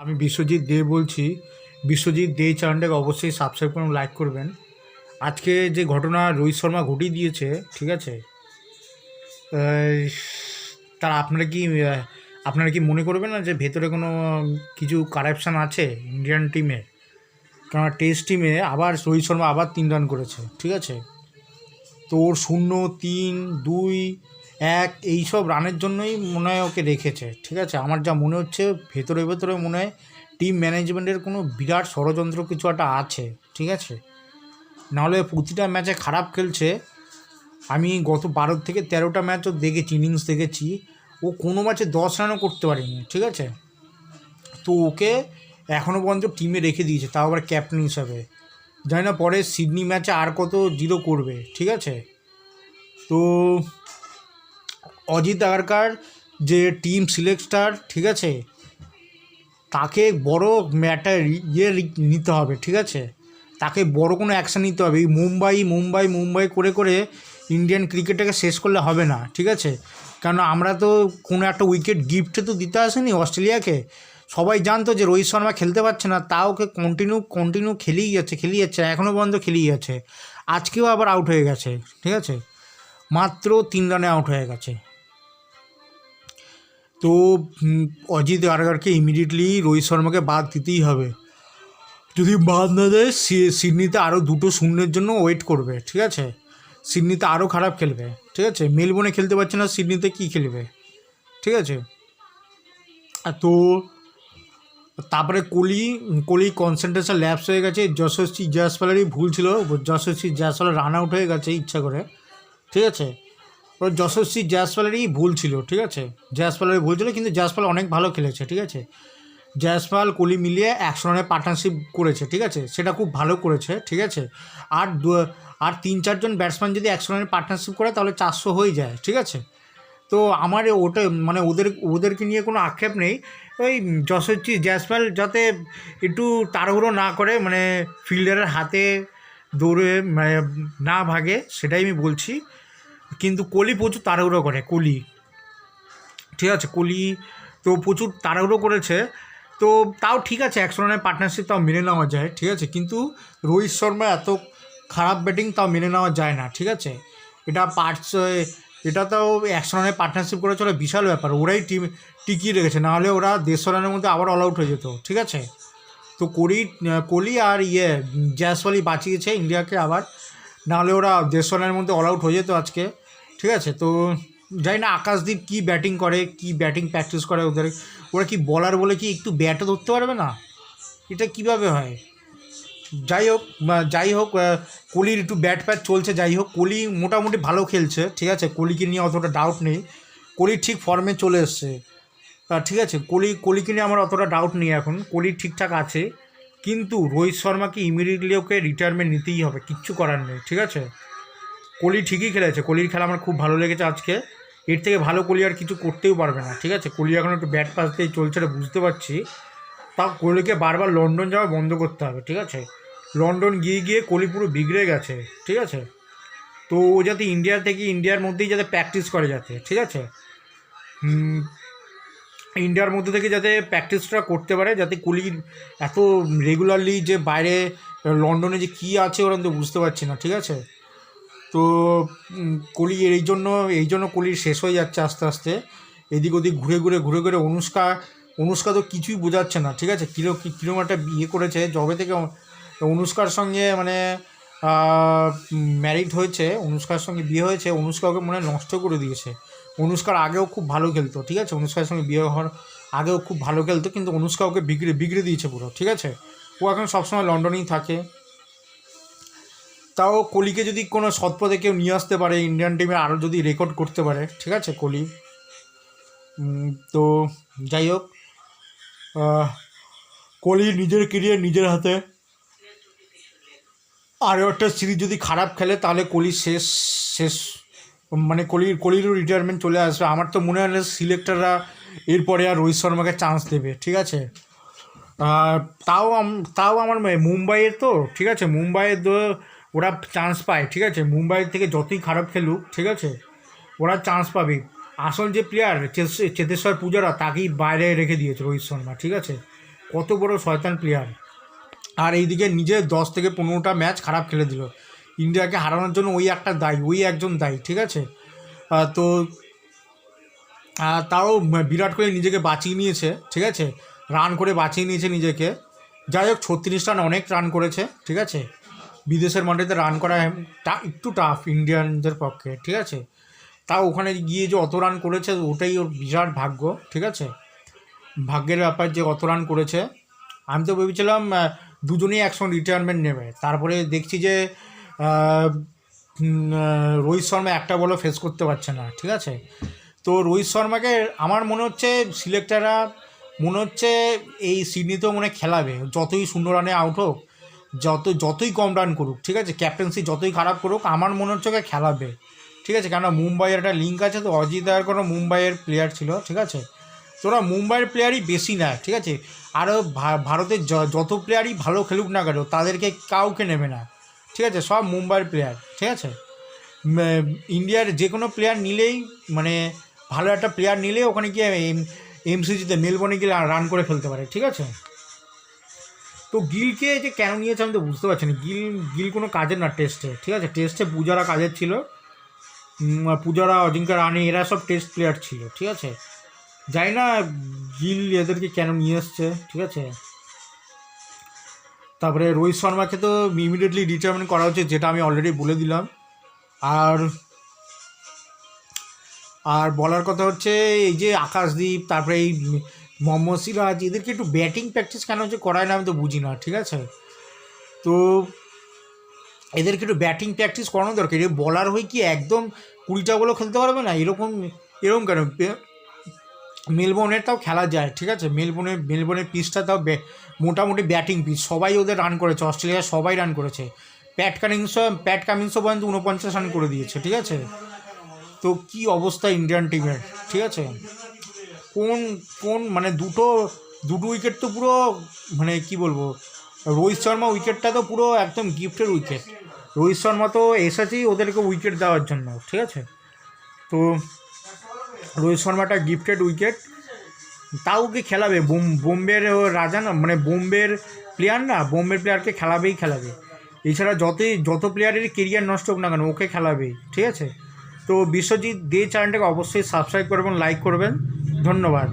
আমি বিশ্বজিৎ দে বলছি। বিশ্বজিৎ দে চ্যানেলটাকে অবশ্যই সাবস্ক্রাইব করুন, লাইক করবেন। আজকে যে ঘটনা রোহিত শর্মা ঘটিয়ে দিয়েছে, ঠিক আছে, তার আপনারা কি মনে করবেন না যে ভেতরে কোনো কিছু কারাপশান আছে ইন্ডিয়ান টিমে? কারণ টেস্ট টিমে আবার রোহিত শর্মা আবার 3 রান করেছে, ঠিক আছে। তো ওর 0, 3, 2, 1 এইসব রানের জন্যই মনে হয় ওকে রেখেছে, ঠিক আছে। আমার যা মনে হচ্ছে ভেতরে ভেতরে মনে হয় টিম ম্যানেজমেন্টের কোনো বিরাট ষড়যন্ত্র কিছু একটা আছে, ঠিক আছে। নাহলে প্রতিটা ম্যাচে খারাপ খেলছে। আমি গত 12 থেকে 13টা ম্যাচও দেখেছি, ইনিংস দেখেছি, ও কোনো ম্যাচে 10 রানও করতে পারেনি, ঠিক আছে। তো ওকে এখনও পর্যন্ত টিমে রেখে দিয়েছে, তাও আবার ক্যাপ্টেন হিসাবে। জানি না পরে সিডনি ম্যাচে আর কত জিরো করবে, ঠিক আছে। তো অজিত আগারকার যে টিম সিলেক্টার, ঠিক আছে, তাকে বড় ম্যাটার নিতে হবে, ঠিক আছে। তাকে বড় কোনো অ্যাকশান নিতে হবে। এই মুম্বাই মুম্বাই মুম্বাই করে করে ইন্ডিয়ান ক্রিকেটটাকে শেষ করলে হবে না, ঠিক আছে। কারণ আমরা তো কোনো একটা উইকেট গিফটে তো দিতে আসেনি অস্ট্রেলিয়াকে। সবাই জানতো যে রোহিত শর্মা খেলতে পারছে না, তাও ওকে কন্টিনিউ খেলেই যাচ্ছে, এখনও পর্যন্ত খেলেই যাচ্ছে। আজকেও আবার আউট হয়ে গেছে, ঠিক আছে, মাত্র 3 রানে আউট হয়ে গেছে। তো অজিত আগারকারকে ইমিডিয়েটলি রোহিত শর্মাকে বাদ দিতেই হবে। যদি বাদ না দেয় সিডনিতে আরও 2-0 জন্য ওয়েট করবে, ঠিক আছে। সিডনিতে আরও খারাপ খেলবে, ঠিক আছে। মেলবোর্নে খেলতে পারছে না, সিডনিতে কী খেলবে, ঠিক আছে। তো তারপরে কোহলি কনসেন্ট্রেশন ল্যাপস হয়ে গেছে। যশস্বী জয়সওয়ালেরই ভুল ছিল, যশস্বী জয়সওয়াল রান আউট হয়ে গেছে ইচ্ছা করে, ঠিক আছে। ওর যশস্বী জয়সওয়ালেরই ভুল ছিল, ঠিক আছে। জয়সওয়ালের ভুল ছিল, কিন্তু জয়সওয়াল অনেক ভালো খেলেছে, ঠিক আছে। জয়সওয়াল কোহলি মিলিয়ে 100 রানের পার্টনারশিপ করেছে, ঠিক আছে, সেটা খুব ভালো করেছে, ঠিক আছে। আর 3-4 জন ব্যাটসম্যান যদি 100 রানের পার্টনারশিপ করে তাহলে 400 হয়ে যায়, ঠিক আছে। তো আমার ওটা মানে ওদেরকে নিয়ে কোনো আক্ষেপ নেই। ওই যশস্বী জয়সওয়াল যাতে একটু তাড়াহুড়ো না করে, মানে ফিল্ডারের হাতে দৌড়ে মানে না ভাগে, সেটাই আমি বলছি। কিন্তু কোহলি প্রচুর তাড়াহুড়ো করে, কোহলি, ঠিক আছে। কোহলি তো প্রচুর তাড়াহুড়ো করেছে। তো তাও ঠিক আছে, 100 রানের পার্টনারশিপ তাও মেনে নেওয়া যায়, ঠিক আছে। কিন্তু রোহিত শর্মা এত খারাপ ব্যাটিং তাও মেনে নেওয়া যায় না, ঠিক আছে। এটা এটা তাও 100 রানের পার্টনারশিপ করে চলে, বিশাল ব্যাপার। ওরাই টিকিয়ে রেখেছে, নাহলে ওরা 150 রানের মধ্যে আবার অল আউট হয়ে যেত, ঠিক আছে। তো কোহলি আর জয়সওয়ালই বাঁচিয়েছে ইন্ডিয়াকে আবার, নাহলে ওরা 150 রানের মধ্যে অল আউট হয়ে যেত আজকে, ঠিক আছে। তো জানি না আকাশদীপ কী ব্যাটিং করে, কী ব্যাটিং প্র্যাকটিস করে ওরা কি বলার বলে কি একটু ব্যাটও ধরতে পারবে না? এটা কিভাবে হয়? যাই হোক কোহলির একটু ব্যাট চলছে। যাই হোক, কোহলি মোটামুটি ভালো খেলছে, ঠিক আছে। কোহলিকে নিয়ে অতটা ডাউট নেই, কোহলি ঠিক ফর্মে চলে এসছে, ঠিক আছে। কোহলিকে নিয়ে আমার অতটা ডাউট নেই এখন, কোহলি ঠিকঠাক আছে। কিন্তু রোহিত শর্মাকে ইমিডিয়েটলি ওকে রিটায়ারমেন্ট নিতেই হবে, কিচ্ছু করার নেই, ঠিক আছে। কোহলি ঠিকই খেলেছে, কোহলির খেলা আমার খুব ভালো লেগেছে আজকে। এর থেকে ভালো কোহলি আর কিছু করতেও পারবে না, ঠিক আছে। কোহলি এখন একটু ব্যাট পাস দিয়ে চলছে, এটা বুঝতে পারছি। তাও কোহলিকে বারবার লন্ডন যাওয়া বন্ধ করতে হবে, ঠিক আছে। লন্ডন গিয়ে গিয়ে কোহলি পুরো বিগড়ে গেছে, ঠিক আছে। তো ও যাতে ইন্ডিয়ার মধ্যেই যাতে প্র্যাকটিস করে, যাতে, ঠিক আছে, ইন্ডিয়ার মধ্যে থেকে যাতে প্র্যাকটিসটা করতে পারে, যাতে কোহলি এত রেগুলারলি যে বাইরে লন্ডনে যে কী আছে ওরা তো বুঝতে পারছি না, ঠিক আছে। তো কোহলি এই জন্য কোহলির শেষ হয়ে যাচ্ছে আস্তে আস্তে। এদিক ওদিক ঘুরে ঘুরে অনুষ্কা তো কিছুই বোঝাচ্ছে না, ঠিক আছে। কিরকম একটা বিয়ে করেছে যবে থেকে অনুষ্কার সঙ্গে, মানে ম্যারিড হয়েছে, অনুষ্কার সঙ্গে বিয়ে হয়েছে, অনুষ্কা ওকে মনে হয় নষ্ট করে দিয়েছে। অনুষ্কার আগেও খুব ভালো খেলতো, ঠিক আছে, অনুষ্কার সঙ্গে বিয়ে হওয়ার আগেও খুব ভালো খেলতো, কিন্তু অনুষ্কা ওকে বিগড়ে দিয়েছে পুরো, ঠিক আছে। ও এখন সবসময় লন্ডনেই থাকে। তাও কোহলিকে যদি কোনো সৎপথে কেউ নিয়ে আসতে পারে ইন্ডিয়ান টিমে, আরও যদি রেকর্ড করতে পারে, ঠিক আছে, কোহলি। তো যাই হোক, কোহলি নিজের কেরিয়ার নিজের হাতে। আরও একটা সিরিজ যদি খারাপ খেলে তাহলে কোহলি শেষ শেষ মানে কোহলিরও রিটায়ারমেন্ট চলে আসবে। আমার তো মনে হয় না সিলেক্টররা এরপরে আর রোহিত শর্মাকে চান্স দেবে, ঠিক আছে। তাও আমার মুম্বাইয়ের তো, ঠিক আছে, মুম্বাইয়ের তো ওরা চান্স পায়, ঠিক আছে। মুম্বাই থেকে যতই খারাপ খেলুক, ঠিক আছে, ওরা চান্স পাবে। আসল যে প্লেয়ার চেতেশ্বর পূজারা, তাকেই বাইরে রেখে দিয়েছে রোহিত শর্মা, ঠিক আছে। কত বড় শয়তান প্লেয়ার। আর এইদিকে নিজে 10 থেকে 15টা ম্যাচ খারাপ খেলে দিল। ইন্ডিয়াকে হারানোর জন্য ওই একজন দায়ী, ঠিক আছে। তো তাও বিরাট কোহলি নিজেকে বাঁচিয়ে নিয়েছে, ঠিক আছে, রান করে বাঁচিয়ে নিয়েছে নিজেকে। যাই হোক 36 রান অনেক রান করেছে, ঠিক আছে। বিদেশের মাটিতে রান করা একটু টাফ ইন্ডিয়ানদের পক্ষে, ঠিক আছে। তাও ওখানে গিয়ে যে অত রান করেছে ওটাই ওর বিরাট ভাগ্য, ঠিক আছে। ভাগ্যের ব্যাপার যে অত রান করেছে। আমি তো ভেবেছিলাম দুজনেই একসঙ্গে রিটায়ারমেন্ট নেবে, তারপরে দেখছি যে রোহিত শর্মা একটা বলও ফেস করতে পারছে না, ঠিক আছে। তো রোহিত শর্মাকে আমার মনে হচ্ছে সিলেক্টাররা মনে হচ্ছে এই সিডনিতেও মনে খেলাবে, যতই 0 রানে আউট হোক, যতই কম রান করুক, ঠিক আছে, ক্যাপ্টেন্সি যতই খারাপ করুক, আমার মনে হচ্ছে ওকে খেলাবে, ঠিক আছে। কেননা মুম্বাইয়ের একটা লিঙ্ক আছে, তো অজিত আর কোনো মুম্বাইয়ের প্লেয়ার ছিল, ঠিক আছে। তো ওরা মুম্বাইয়ের প্লেয়ারই বেশি নেয়, ঠিক আছে। আরও ভারতের যত প্লেয়ারই ভালো খেলুক না কেন তাদেরকে কাউকে নেবে না, ঠিক আছে, সব মুম্বাইয়ের প্লেয়ার, ঠিক আছে। ইন্ডিয়ার যে কোনো প্লেয়ার নিলেই মানে ভালো একটা প্লেয়ার নিলে ওখানে গিয়ে এমসিজিতে মেলবোর্নে গিয়ে রান করে ফেলতে পারে, ঠিক আছে। তো গিলকে যে কেন নিয়েছে আমি তো বুঝতে পারছি না। গিল কোনো কাজের না টেস্টে, ঠিক আছে। টেস্টে পূজারা কাজের ছিল, পূজারা, অজিঙ্ক্য রানি এরা সব টেস্ট প্লেয়ার ছিল, ঠিক আছে। জানি না গিল এদেরকে কেন নিয়ে এসছে, ঠিক আছে। তারপরে রোহিত শর্মাকে তো ইমিডিয়েটলি রিটায়ারমেন্ট করা উচিত, যেটা আমি অলরেডি বলে দিলাম। আর বলার কথা হচ্ছে এই যে আকাশদীপ, তারপরে এই মোহাম্মদ সিরাজ, এদেরকে একটু ব্যাটিং প্র্যাকটিস কেন হচ্ছে করায় না আমি তো বুঝি না, ঠিক আছে। তো এদেরকে একটু ব্যাটিং প্র্যাকটিস করানো দরকার। এর বলার হয়ে কি একদম 20টা বলও খেলতে পারবে না? এরকম কেন? মেলবোর্নের তাও খেলা যায়, ঠিক আছে। মেলবোর্নের পিচটা তাও মোটামুটি ব্যাটিং পিচ, সবাই ওদের রান করেছে, অস্ট্রেলিয়া সবাই রান করেছে। প্যাট কামিন্সও পর্যন্ত 49 রান করে দিয়েছে, ঠিক আছে। তো কি অবস্থা ইন্ডিয়ান টিমের, ঠিক আছে। কোন মানে দুটো উইকেট তো পুরো মানে কি বলবো, রোহিত শর্মা উইকেটটা তো পুরো একদম গিফটের উইকেট। রোহিত শর্মা তো এসেছেই ওদেরকে উইকেট দেওয়ার জন্য, ঠিক আছে। তো রোহিত শর্মাটা গিফটেড উইকেট, তাও কি খেলাবে? বোম্বের রাজা না, মানে বোম্বের প্লেয়ার না, বোম্বের প্লেয়ারকে খেলাবে। এছাড়া যত প্লেয়ারেরই কেরিয়ার নষ্ট হোক না কেন ওকে খেলাবেই, ঠিক আছে। তো বিশ্বজিৎ দে চ্যানেলটাকে অবশ্যই সাবস্ক্রাইব করবেন, লাইক করবেন। ধন্যবাদ।